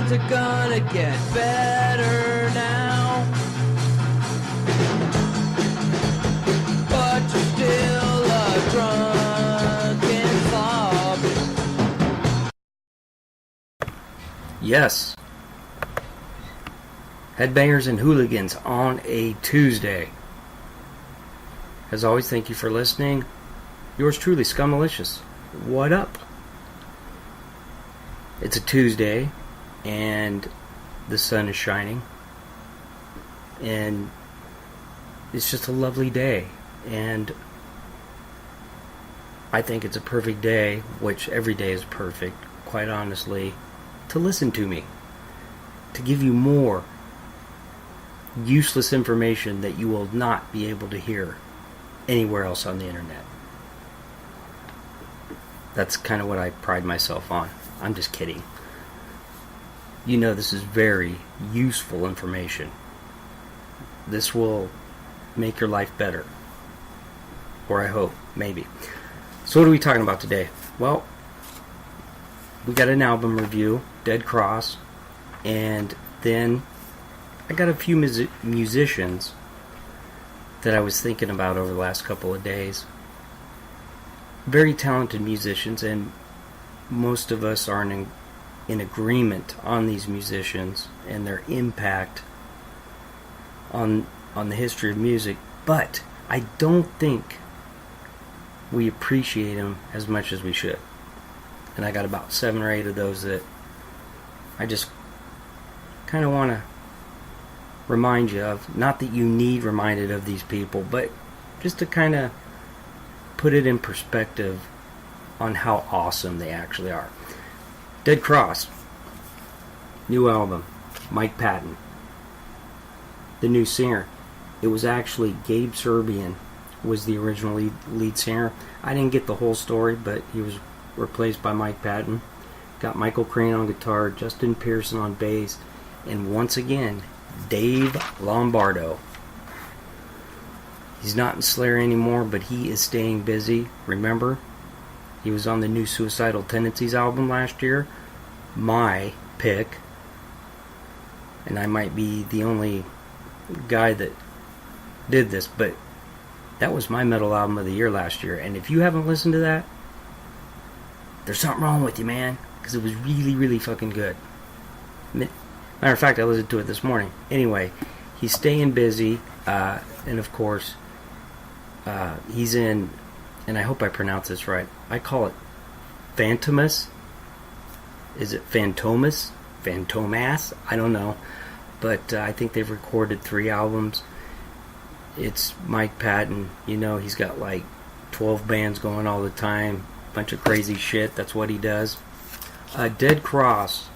things are gonna get better now. But you're still a drunken slob. Yes. Headbangers and hooligans on a Tuesday. As always, thank you for listening. Yours truly, Scummalicious. What up? It's a Tuesday, and the sun is shining, and it's just a lovely day, and I think it's a perfect day, which every day is perfect, quite honestly, to listen to me, to give you more useless information that you will not be able to hear anywhere else on the internet. That's kind of what I pride myself on. I'm just kidding. You know, this is very useful information. This will make your life better. Or I hope, maybe. So what are we talking about today? Well, we got an album review, Dead Cross, and then I got a few musicians that I was thinking about over the last couple of days. Very talented musicians, and most of us are in agreement on these musicians and their impact on the history of music, but I don't think we appreciate them as much as we should. And I got about 7 or 8 of those that I just kind of want to remind you of. Not that you need reminded of these people, but just to kind of put it in perspective on how awesome they actually are. Dead Cross, new album, Mike Patton, the new singer. It was actually Gabe Serbian was the original lead singer. I didn't get the whole story, but he was replaced by Mike Patton. Got Michael Crane on guitar, Justin Pearson on bass, and once again, Dave Lombardo. He's not in Slayer anymore, but he is staying busy. Remember, he was on the new Suicidal Tendencies album last year. My pick. And I might be the only guy that did this, but that was my metal album of the year last year. And if you haven't listened to that, there's something wrong with you, man. Because it was really, really fucking good. Matter of fact, I listened to it this morning. Anyway, he's staying busy. And of course, he's in, and I hope I pronounce this right, I call it Phantomas. Is it Phantomas? Phantomas? I don't know. But I think they've recorded 3 albums. It's Mike Patton. You know, he's got like 12 bands going all the time. Bunch of crazy shit. That's what he does. Dead Cross,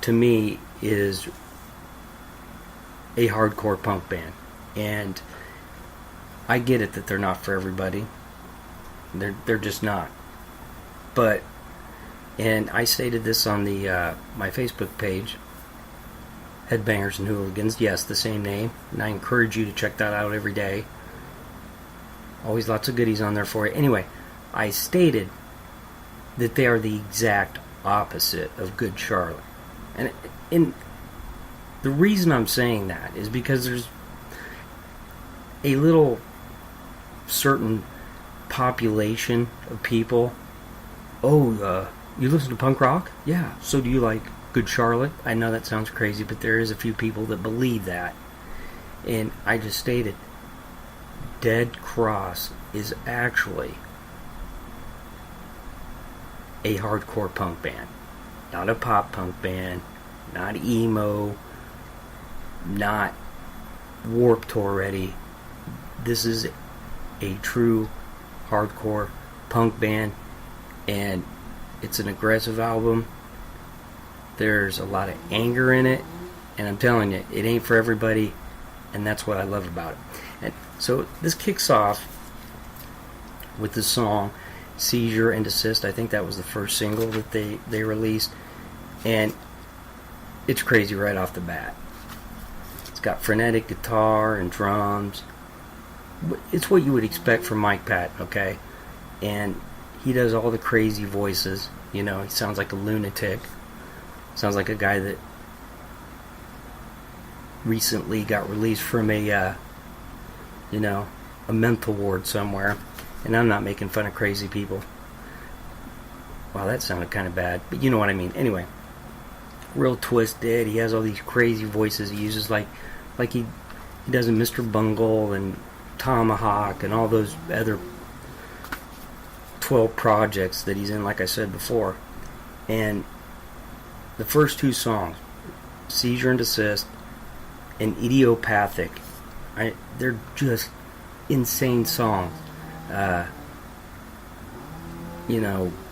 to me, is a hardcore punk band. And I get it that they're not for everybody. They're just not. But, and I stated this on the my Facebook page, Headbangers and Hooligans. Yes, the same name. And I encourage you to check that out every day. Always lots of goodies on there for you. Anyway, I stated that they are the exact opposite of Good Charlotte. And the reason I'm saying that is because there's a little certain population of people. Oh, you listen to punk rock? Yeah. So do you like Good Charlotte? I know that sounds crazy, but there is a few people that believe that. And I just stated, Dead Cross is actually a hardcore punk band. Not a pop punk band, not emo, not Warped Tour ready. This is a true hardcore punk band, and it's an aggressive album. There's a lot of anger in it, and I'm telling you, it ain't for everybody, and that's what I love about it. And so this kicks off with the song Seizure and Desist. I think that was the first single that they released, and it's crazy right off the bat. It's got frenetic guitar and drums. It's what you would expect from Mike Patton, okay? And he does all the crazy voices. You know, he sounds like a lunatic. Sounds like a guy that recently got released from a mental ward somewhere. And I'm not making fun of crazy people. Wow, that sounded kind of bad, but you know what I mean. Anyway, real twisted. He has all these crazy voices he uses, like he does in Mr. Bungle and Tomahawk and all those other 12 projects that he's in, like I said before. And the first two songs, Seizure and Desist and Idiopathic, they're just insane songs.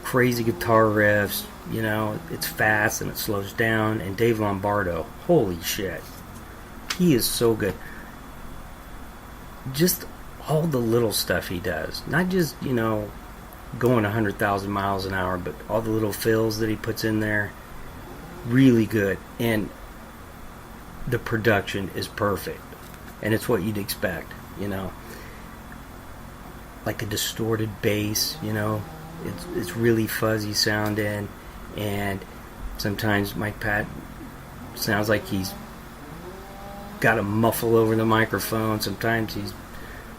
Crazy guitar riffs, it's fast and it slows down. And Dave Lombardo, holy shit, he is so good. Just all the little stuff he does, not just going 100,000 miles an hour, but all the little fills that he puts in there, really good. And the production is perfect, and it's what you'd expect, like a distorted bass, it's really fuzzy sounding, and sometimes Mike Patton sounds like he's got a muffle over the microphone. Sometimes he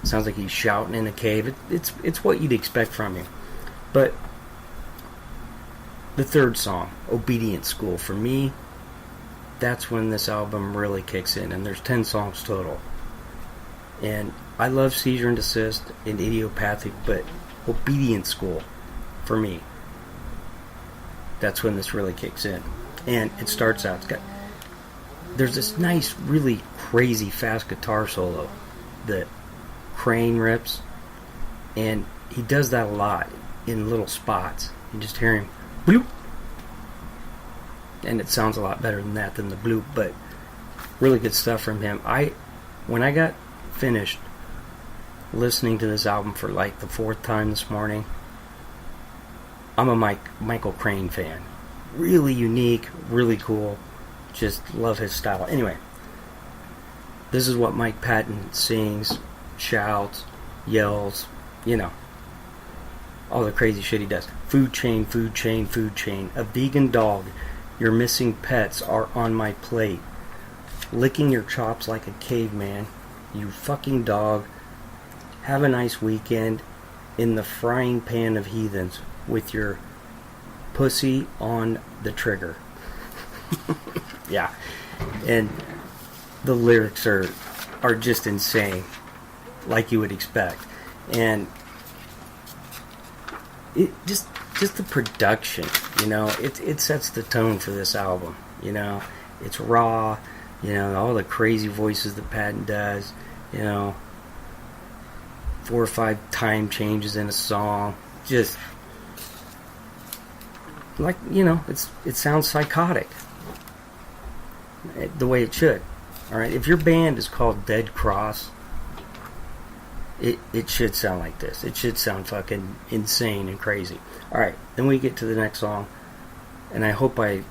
sounds like he's shouting in a cave. It's what you'd expect from him. But the third song, Obedient School, for me, that's when this album really kicks in, and there's 10 songs total. And I love Seizure and Desist and Idiopathic, but Obedient School, for me, that's when this really kicks in. And it starts out, there's this nice, really crazy fast guitar solo that Crane rips, and he does that a lot in little spots. You just hear him bloop, and it sounds a lot better than that, than the bloop, but really good stuff from him. When I got finished listening to this album for like the 4th time this morning, I'm a Michael Crane fan. Really unique, really cool. Just love his style. Anyway, this is what Mike Patton sings, shouts, yells, all the crazy shit he does. Food chain, food chain, food chain. A vegan dog. Your missing pets are on my plate. Licking your chops like a caveman. You fucking dog. Have a nice weekend in the frying pan of heathens with your pussy on the trigger. Yeah. And the lyrics are just insane, like you would expect. And it just the production, it sets the tone for this album. It's raw, all the crazy voices that Patton does, 4 or 5 time changes in a song, just like, it sounds psychotic the way it should. Alright, if your band is called Dead Cross, it should sound like this. It should sound fucking insane and crazy. Alright, then we get to the next song, and I hope I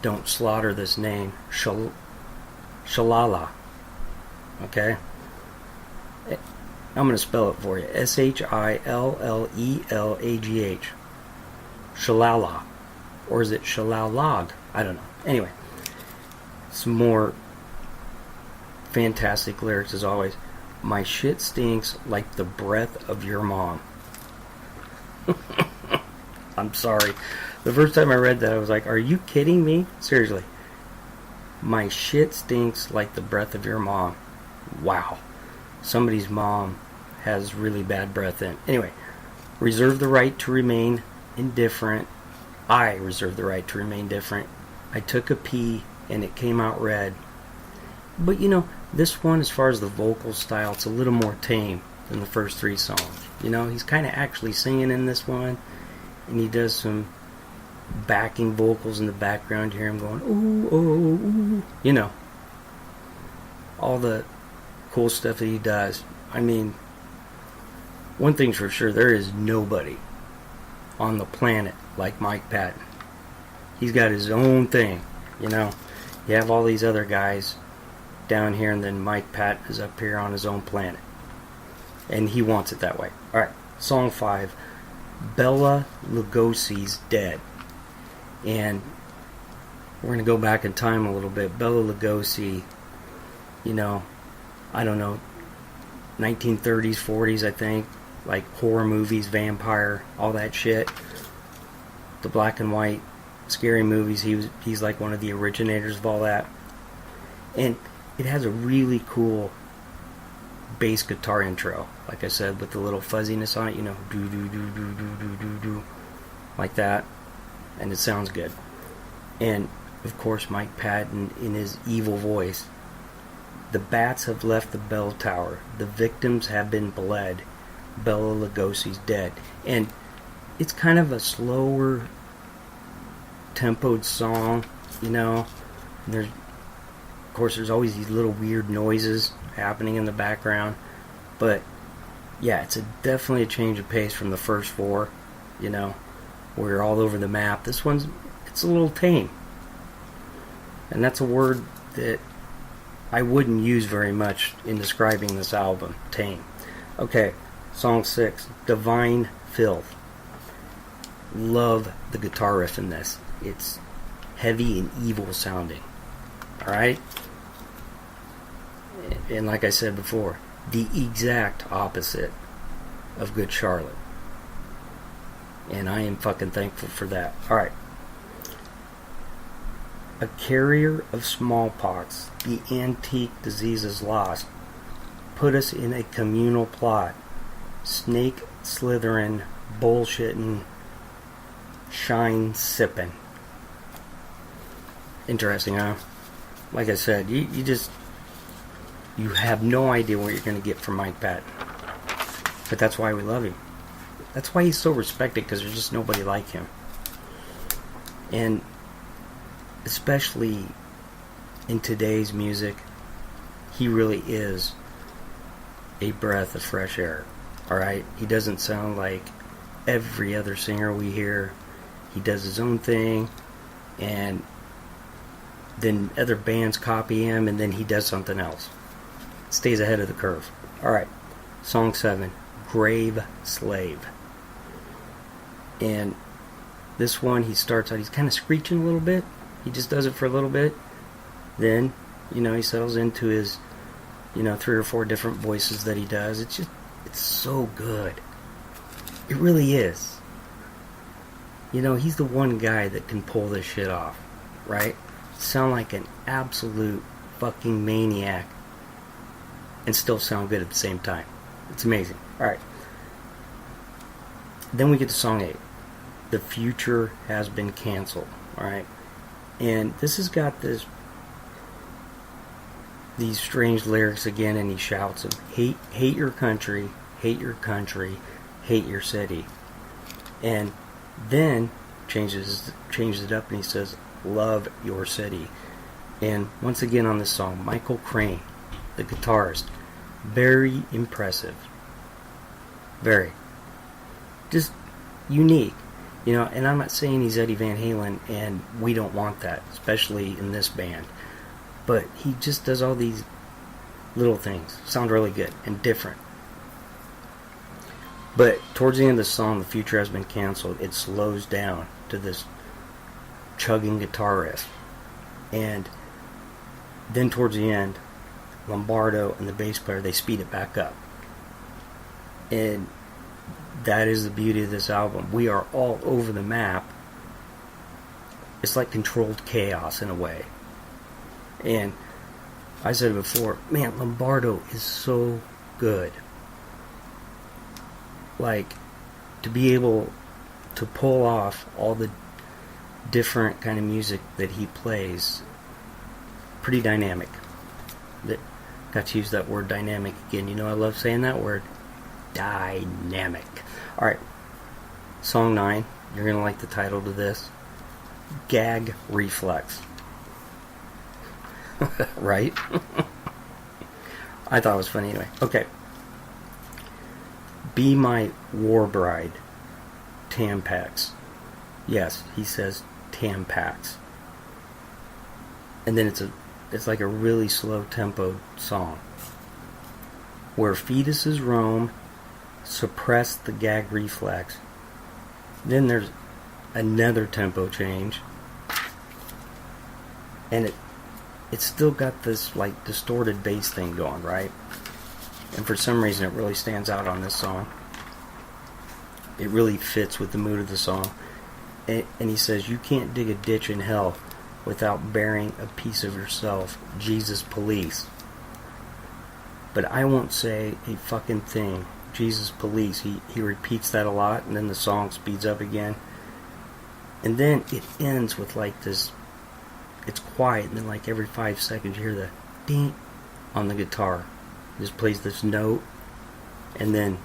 don't slaughter this name. Shalala. Okay? I'm going to spell it for you. Shillelagh. Shalala. Or is it Shalalag? I don't know. Anyway, some more fantastic lyrics as always. My shit stinks like the breath of your mom. I'm sorry. The first time I read that, I was like, are you kidding me? Seriously. My shit stinks like the breath of your mom. Wow. Somebody's mom has really bad breath in. Anyway, reserve the right to remain indifferent. I reserve the right to remain different. I took a pee and it came out red. But this one, as far as the vocal style, it's a little more tame than the first 3 songs. He's kind of actually singing in this one, and he does some backing vocals in the background. You hear him going, ooh, oh, ooh, all the cool stuff that he does. I mean, one thing's for sure, there is nobody on the planet like Mike Patton. He's got his own thing, You have all these other guys down here, and then Mike Patton is up here on his own planet. And he wants it that way. Alright, song 5, Bella Lugosi's Dead. And we're going to go back in time a little bit. Bela Lugosi, you know, I don't know, 1930s, 40s, I think, like horror movies, vampire, all that shit. The black and white scary movies, he's like one of the originators of all that. And it has a really cool bass guitar intro, like I said, with the little fuzziness on it, you know, do do do do do do do do, like that, and it sounds good. And of course, Mike Patton in his evil voice. The bats have left the bell tower. The victims have been bled. Bela Lugosi's dead. And it's kind of a slower tempoed song, you know. And of course, there's always these little weird noises happening in the background. But yeah, it's definitely a change of pace from the first four, you know, where you're all over the map. This one's, it's a little tame. And that's a word that I wouldn't use very much in describing this album, tame. Okay, song 6, Divine Filth. Love the guitar riff in this. It's heavy and evil sounding. Alright? And like I said before, the exact opposite of Good Charlotte. And I am fucking thankful for that. Alright. A carrier of smallpox, the antique disease is lost. Put us in a communal plot. Snake slithering, bullshitting, shine sipping. Interesting, huh? Like I said, you have no idea what you're going to get from Mike Patton. But that's why we love him. That's why he's so respected, because there's just nobody like him. And especially in today's music, he really is a breath of fresh air. Alright? He doesn't sound like every other singer we hear. He does his own thing, and then other bands copy him, and then he does something else. Stays ahead of the curve. Alright, song 7, Grave Slave. And this one, he starts out, he's kind of screeching a little bit. He just does it for a little bit. Then, you know, he settles into his, you know, 3 or 4 different voices that he does. It's so good. It really is. You know, he's the one guy that can pull this shit off, right? Sound like an absolute fucking maniac and still sound good at the same time. It's amazing. Alright. Then we get to song 8. The Future Has Been Canceled. Alright. And this has got these strange lyrics again, and he shouts them. Hate your country, hate your country, hate your city. And then changes it up, and he says, love your city. And once again on this song, Michael Crane, the guitarist, very impressive. Very. Just unique. You know, and I'm not saying he's Eddie Van Halen, and we don't want that, especially in this band. But he just does all these little things. Sound really good and different. But towards the end of the song, The Future Has Been Canceled, it slows down to this chugging guitar riff. And then towards the end, Lombardo and the bass player, they speed it back up. And that is the beauty of this album. We are all over the map. It's like controlled chaos in a way. And I said it before, man, Lombardo is so good. Like, to be able to pull off all the different kind of music that he plays, pretty dynamic. Got to use that word dynamic again. You know, I love saying that word. Dynamic. Alright, song 9. You're going to like the title to this. Gag Reflex. Right? I thought it was funny anyway. Okay. Be my war bride, Tampax. Yes, he says Tampax. And then it's like a really slow tempo song. Where fetuses roam, suppress the gag reflex. Then there's another tempo change. and it's still got this like distorted bass thing going, right? And for some reason it really stands out on this song. It really fits with the mood of the song. And he says, you can't dig a ditch in hell without bearing a piece of yourself. Jesus police. But I won't say a fucking thing. Jesus police. He repeats that a lot, and then the song speeds up again. And then it ends with like this, it's quiet, and then like every 5 seconds you hear the ding on the guitar. It just plays this note, and then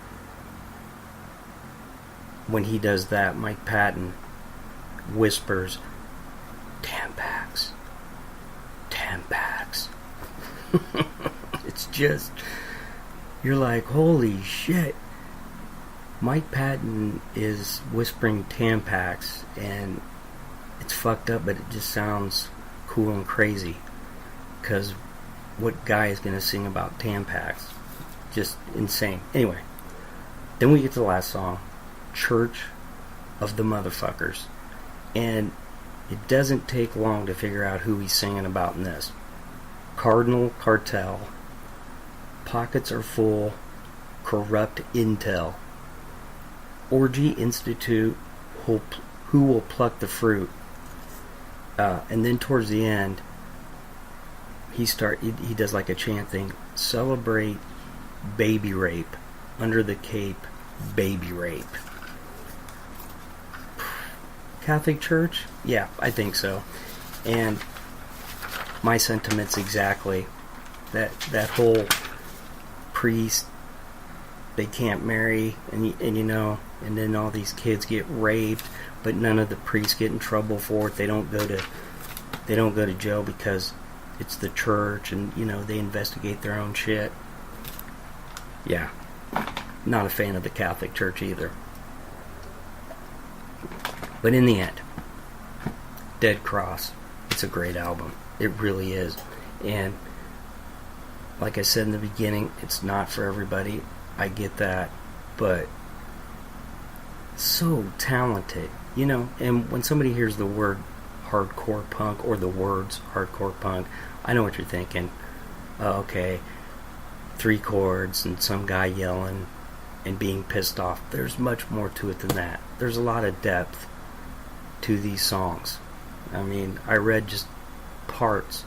when he does that, Mike Patton whispers, Tampax. Tampax. It's just, you're like, holy shit. Mike Patton is whispering Tampax, and it's fucked up, but it just sounds cool and crazy. Because what guy is going to sing about Tampax? Just insane. Anyway, then we get to the last song, Church of the Motherfuckers. And it doesn't take long to figure out who he's singing about in this. Cardinal Cartel. Pockets are full. Corrupt intel. Orgy Institute. Who will pluck the fruit? And then towards the end, he does like a chant thing. Celebrate baby rape. Under the cape, baby rape. Catholic Church? Yeah, I think so. And my sentiments exactly. That whole priest, they can't marry, and you know, and then all these kids get raped, but none of the priests get in trouble for it. They don't go to jail because it's the church, and you know, they investigate their own shit. Yeah, not a fan of the Catholic Church either. But in the end, Dead Cross, it's a great album. It really is. And like I said in the beginning, it's not for everybody. I get that. But so talented, you know. And when somebody hears the word hardcore punk or the words hardcore punk, I know what you're thinking. Okay, 3 chords and some guy yelling and being pissed off. There's much more to it than that. There's a lot of depth to these songs. I mean, I read just parts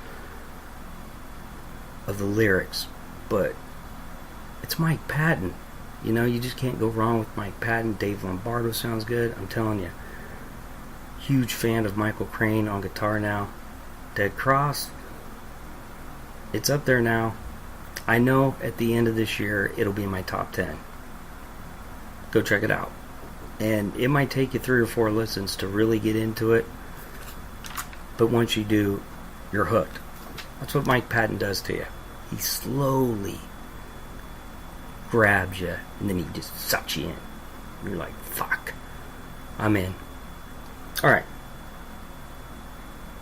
of the lyrics, but it's Mike Patton. You know, you just can't go wrong with Mike Patton. Dave Lombardo sounds good. I'm telling you. Huge fan of Michael Crane on guitar now. Dead Cross, it's up there now. I know at the end of this year it'll be in my top 10. Go check it out. And it might take you 3 or 4 listens to really get into it. But once you do, you're hooked. That's what Mike Patton does to you. He slowly grabs you, and then he just sucks you in. You're like, fuck, I'm in. Alright.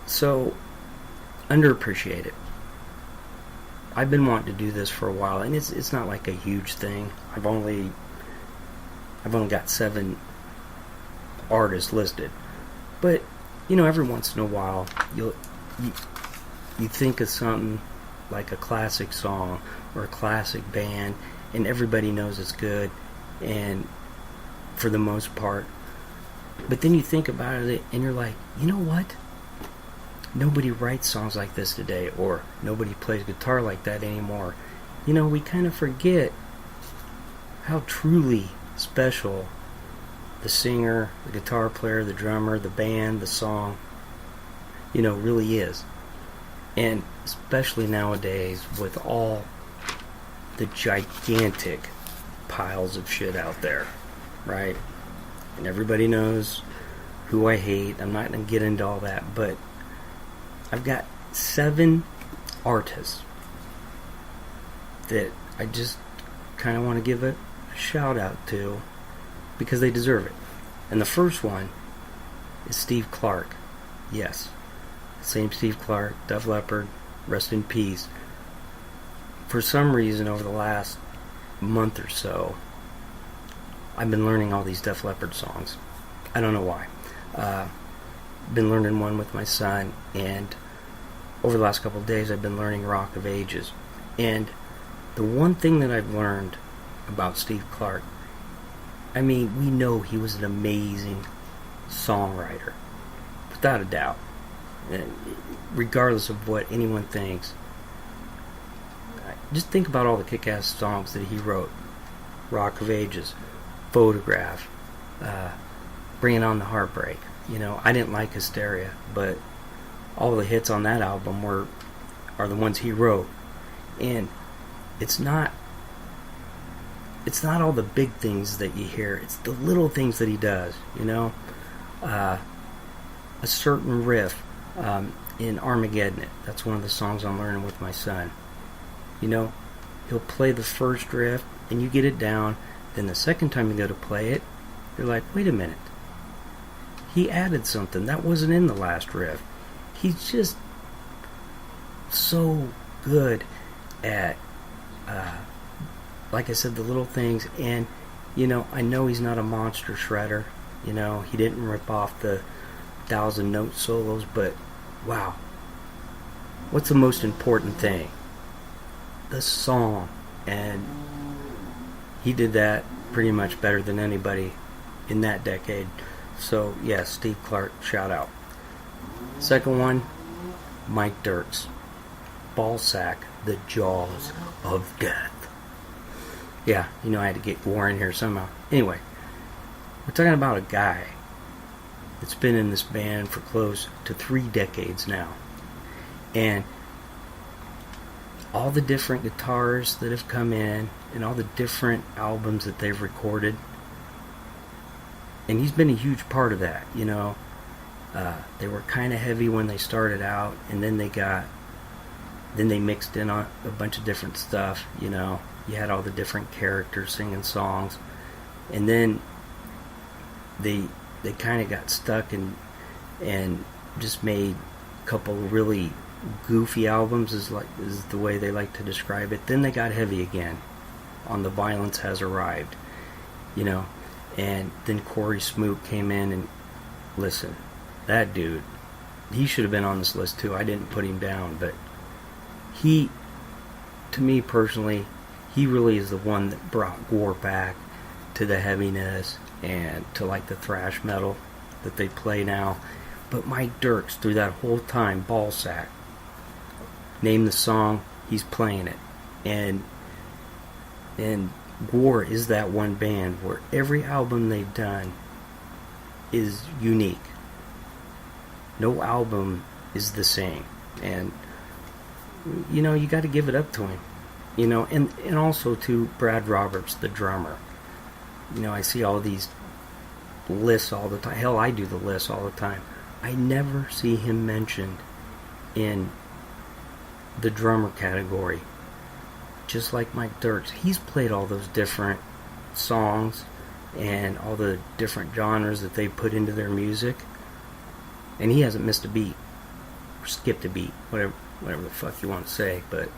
So, underappreciated. I've been wanting to do this for a while, and it's not like a huge thing. I've only got 7 artists listed, but you know, every once in a while you think of something like a classic song or a classic band, and everybody knows it's good, and for the most part, but then you think about it and you're like, you know what? Nobody writes songs like this today, or nobody plays guitar like that anymore. You know, we kind of forget how truly special the singer, the guitar player, the drummer, the band, the song, you know, really is. And especially nowadays with all the gigantic piles of shit out there, right? And everybody knows who I hate. I'm not going to get into all that, but I've got 7 artists that I just kind of want to give a shout out to because they deserve it. And the first one is Steve Clark. Yes, same Steve Clark, Def Leppard, rest in peace. For some reason over the last month or so, I've been learning all these Def Leppard songs. I don't know why. Been learning one with my son, and over the last couple of days, I've been learning Rock of Ages. And the one thing that I've learned about Steve Clark, I mean, we know he was an amazing songwriter, without a doubt. And regardless of what anyone thinks, just think about all the kick-ass songs that he wrote. Rock of Ages, Photograph, Bringing on the Heartbreak. I didn't like Hysteria, but all the hits on that album are the ones he wrote. And it's not all the big things that you hear. It's the little things that he does. A certain riff in Armageddon. That's one of the songs I'm learning with my son. He'll play the first riff and you get it down. Then the second time you go to play it, you're like, wait a minute. He added something that wasn't in the last riff. He's just so good at, like I said, the little things. And, I know he's not a monster shredder. He didn't rip off the 1,000-note solos, but wow. What's the most important thing? The song. And he did that pretty much better than anybody in that decade. So, yeah, Steve Clark, shout out. Second one, Mike Dirks. Ballsack, The Jaws of Death. Yeah, I had to get Gore in here somehow. Anyway, we're talking about a guy that's been in this band for close to 3 decades now. And all the different guitars that have come in and all the different albums that they've recorded. And he's been a huge part of that, They were kind of heavy when they started out, and then they mixed in a bunch of different stuff, You had all the different characters singing songs. And then they kind of got stuck and just made a couple really goofy albums is the way they like to describe it. Then they got heavy again on The Violence Has Arrived, and then Corey Smoot came in, and listen, that dude, he should have been on this list too. I didn't put him down, but he, to me personally, he really is the one that brought Gore back to the heaviness and to like the thrash metal that they play now. But Mike Dirks, through that whole time, Ballsack, name the song, he's playing it. And Gore is that one band where every album they've done is unique. No album is the same. And, you got to give it up to him. And also to Brad Roberts, the drummer. I see all these lists all the time. Hell, I do the lists all the time. I never see him mentioned in the drummer category. Just like Mike Dirks, he's played all those different songs and all the different genres that they put into their music, and he hasn't missed a beat or skipped a beat, whatever the fuck you want to say. But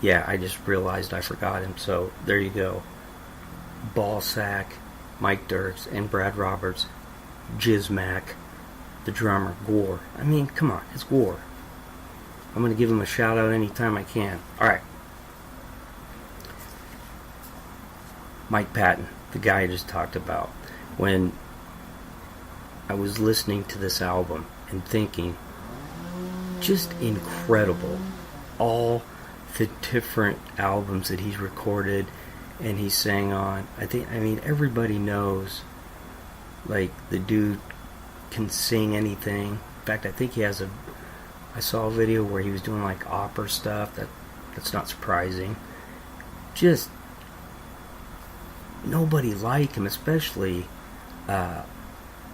yeah, I just realized I forgot him, so there you go. Ballsack, Mike Dirks, and Brad Roberts, Jizmac, the drummer, Gore. I mean, come on, it's Gore. I'm going to give him a shout out anytime I can. Alright. Mike Patton, the guy I just talked about. When I was listening to this album and thinking, just incredible. All the different albums that he's recorded and he sang on. I mean, everybody knows, like, the dude can sing anything. In fact, I think he has I saw a video where he was doing like opera stuff. That's not surprising. Just nobody like him, especially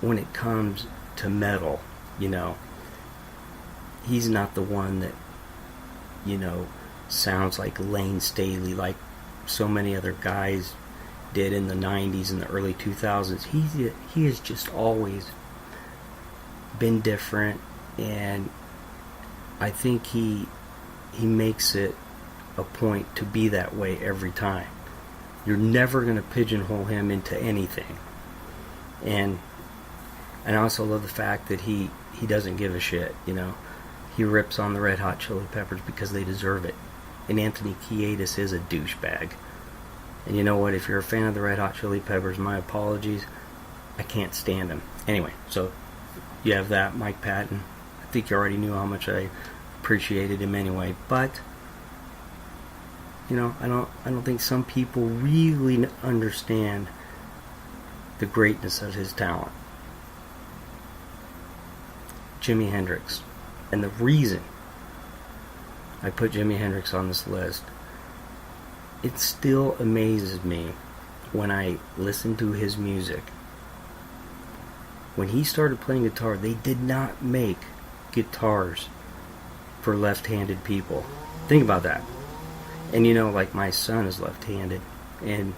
when it comes to metal. He's not the one that sounds like Lane Staley, like so many other guys did in the 90s and the early 2000s. He has just always been different, and I think he makes it a point to be that way every time. You're never going to pigeonhole him into anything. And I also love the fact that he doesn't give a shit, he rips on the Red Hot Chili Peppers because they deserve it. And Anthony Kiedis is a douchebag. And you know what? If you're a fan of the Red Hot Chili Peppers, my apologies. I can't stand him. Anyway, so you have that, Mike Patton. I think you already knew how much I appreciated him anyway. But you know, I don't think some people really understand the greatness of his talent. Jimi Hendrix. And the reason I put Jimi Hendrix on this list, it still amazes me when I listen to his music. When he started playing guitar, they did not make guitars for left-handed people. Think about that. And you know, like my son is left-handed, and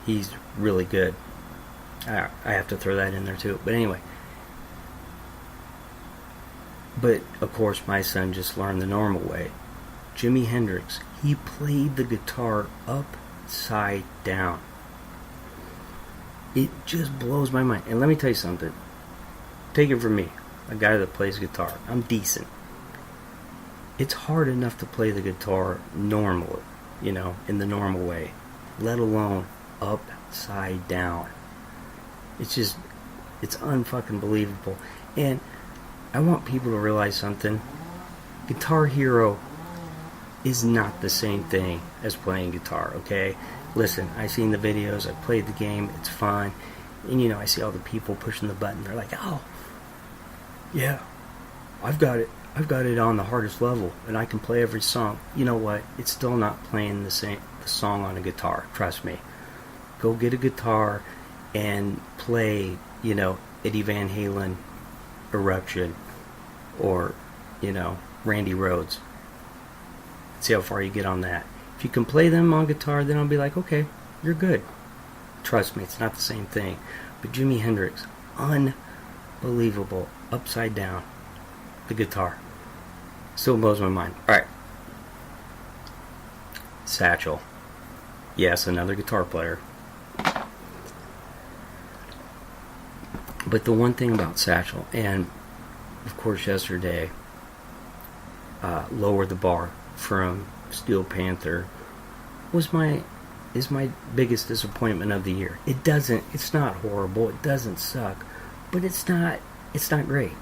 he's really good. I have to throw that in there too. But anyway. But, of course, my son just learned the normal way. Jimi Hendrix, he played the guitar upside down. It just blows my mind. And let me tell you something. Take it from me, a guy that plays guitar. I'm decent. It's hard enough to play the guitar normally, you know, in the normal way, let alone upside down. It's unfucking believable. And I want people to realize something. Guitar Hero is not the same thing as playing guitar, okay? Listen, I've seen the videos, I've played the game, it's fun. And you know, I see all the people pushing the button. They're like, oh, yeah, I've got it on the hardest level, and I can play every song. You know what? It's still not playing the song on a guitar. Trust me. Go get a guitar and play, you know, Eddie Van Halen, Eruption, or, you know, Randy Rhoads. See how far you get on that. If you can play them on guitar, then I'll be like, okay, you're good. Trust me, it's not the same thing. But Jimi Hendrix, unbelievable, upside down, the guitar. Still blows my mind. Alright. Satchel. Yes, another guitar player. But the one thing about Satchel, and of course yesterday, lowered the bar from Steel Panther, is my biggest disappointment of the year. It's not horrible, it doesn't suck, but it's not great.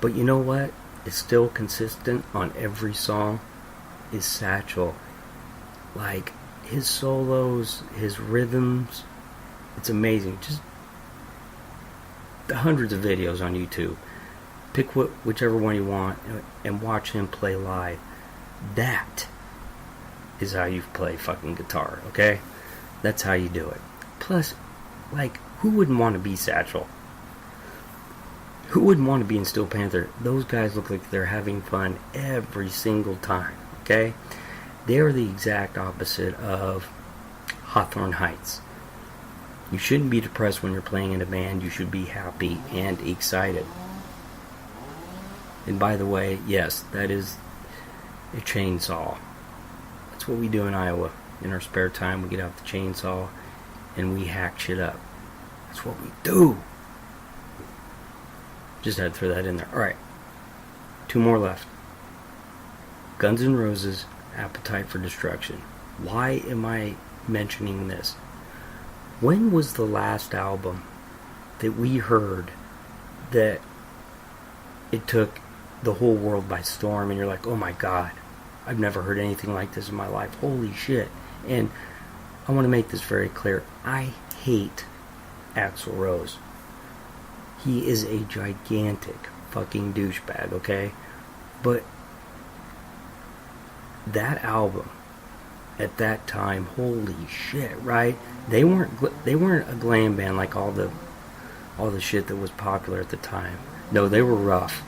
But you know what? It's still consistent on every song, is Satchel. Like, his solos, his rhythms, it's amazing. Just the hundreds of videos on YouTube. Pick whichever one you want and watch him play live. That is how you play fucking guitar, okay? That's how you do it. Plus, like, who wouldn't want to be Satchel? Who wouldn't want to be in Steel Panther? Those guys look like they're having fun every single time, okay? They're the exact opposite of Hawthorne Heights. You shouldn't be depressed when you're playing in a band. You should be happy and excited. And by the way, yes, that is a chainsaw. That's what we do in Iowa. In our spare time, we get out the chainsaw and we hack shit up. That's what we do. Just had to throw that in there. Alright. 2 more left. Guns N' Roses, Appetite for Destruction. Why am I mentioning this? When was the last album that we heard that it took the whole world by storm and you're like, oh my god, I've never heard anything like this in my life. Holy shit. And I want to make this very clear. I hate Axl Rose. He is a gigantic fucking douchebag, okay? But that album at that time, holy shit, right? They weren't a glam band like all the shit that was popular at the time. No, they were rough.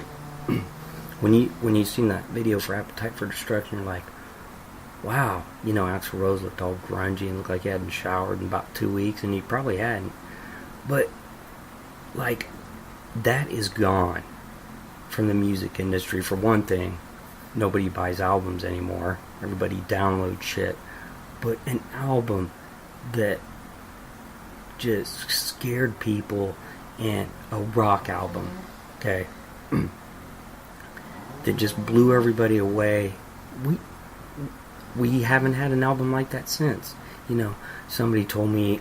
When you seen that video for Appetite for Destruction, you're like, wow, you know, Axl Rose looked all grungy and looked like he hadn't showered in about 2 weeks, and he probably hadn't. But like, that is gone from the music industry. For one thing, nobody buys albums anymore. Everybody downloads shit. But an album that just scared people, and a rock album, okay? that just blew everybody away. We haven't had an album like that since. You know, somebody told me,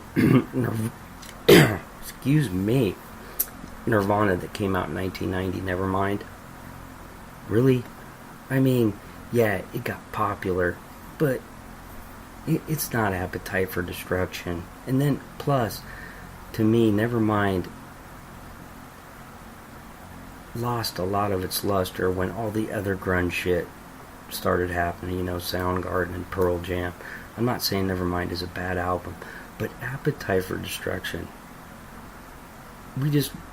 excuse me, Nirvana that came out in 1990, Nevermind. Really? I mean, yeah, it got popular, but it's not Appetite for Destruction. And then, plus, to me, Nevermind lost a lot of its luster when all the other grunge shit started happening, you know, Soundgarden and Pearl Jam. I'm not saying Nevermind is a bad album, but Appetite for Destruction,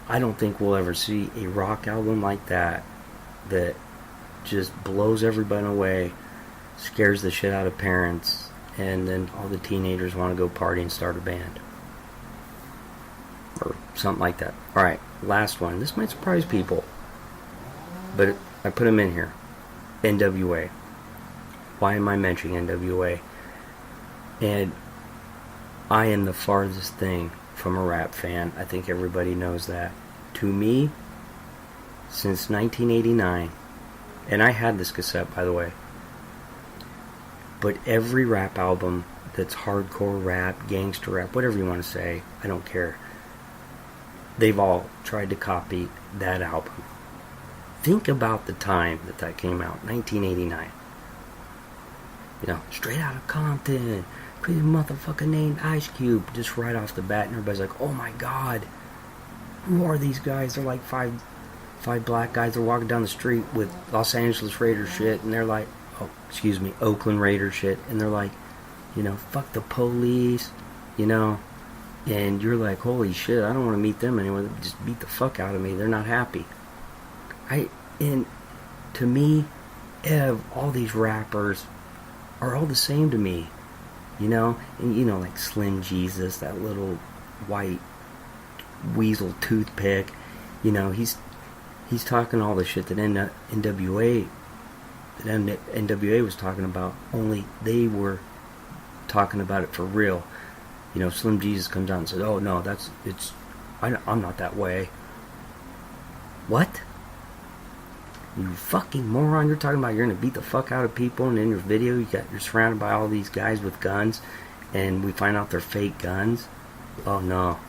I don't think we'll ever see a rock album like that just blows everybody away, scares the shit out of parents, and then all the teenagers want to go party and start a band. Or something like that. Alright, last one. This might surprise people, but I put them in here. NWA. Why am I mentioning NWA? And I am the farthest thing from a rap fan. I think everybody knows that. To me, since 1989, and I had this cassette, by the way, but every rap album that's hardcore rap, gangster rap, whatever you want to say, I don't care, they've all tried to copy that album. Think about the time that came out, 1989. You know, Straight Outta Compton, crazy motherfucker named Ice Cube, just right off the bat, and everybody's like, oh my god, who are these guys? They're like five black guys. They're walking down the street with Los Angeles Raiders shit, and they're like, Oakland Raiders shit, and they're like, you know, fuck the police, you know, and you're like, holy shit, I don't want to meet them anymore. They just beat the fuck out of me. They're not happy. And to me, all these rappers are all the same to me, you know, and you know, like Slim Jesus, that little white weasel toothpick, you know, he's talking all the shit that NWA was talking about, only they were talking about it for real. You know, Slim Jesus comes out and says, oh no, I'm not that way. What? You fucking moron, you're talking about you're gonna beat the fuck out of people, and in your video you're surrounded by all these guys with guns, and we find out they're fake guns? Oh no,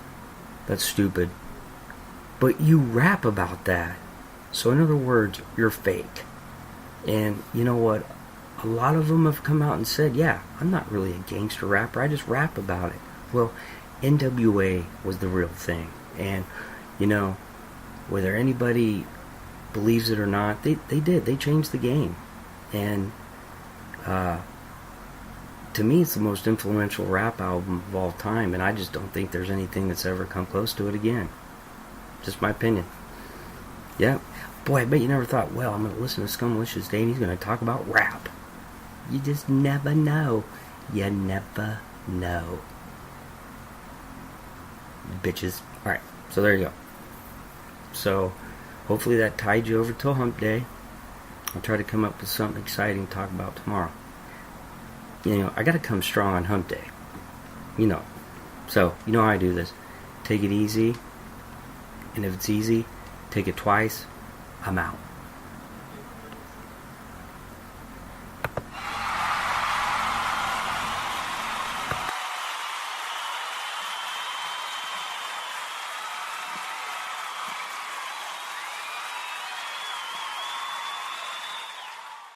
that's stupid. But you rap about that. So in other words, you're fake. And you know what? A lot of them have come out and said, yeah, I'm not really a gangster rapper, I just rap about it. Well, NWA was the real thing. And, you know, whether anybody believes it or not, they did. They changed the game. And to me, it's the most influential rap album of all time, and I just don't think there's anything that's ever come close to it again. Just my opinion. Yeah. Boy, I bet you never thought, well, I'm going to listen to Scummalicious Dave, he's going to talk about rap. You just never know. You never know. Bitches. Alright, so there you go. So, hopefully that tied you over till hump day. I'll try to come up with something exciting to talk about tomorrow. You know, I got to come strong on hump day. You know. So, you know how I do this. Take it easy. And if it's easy, take it twice. I'm out.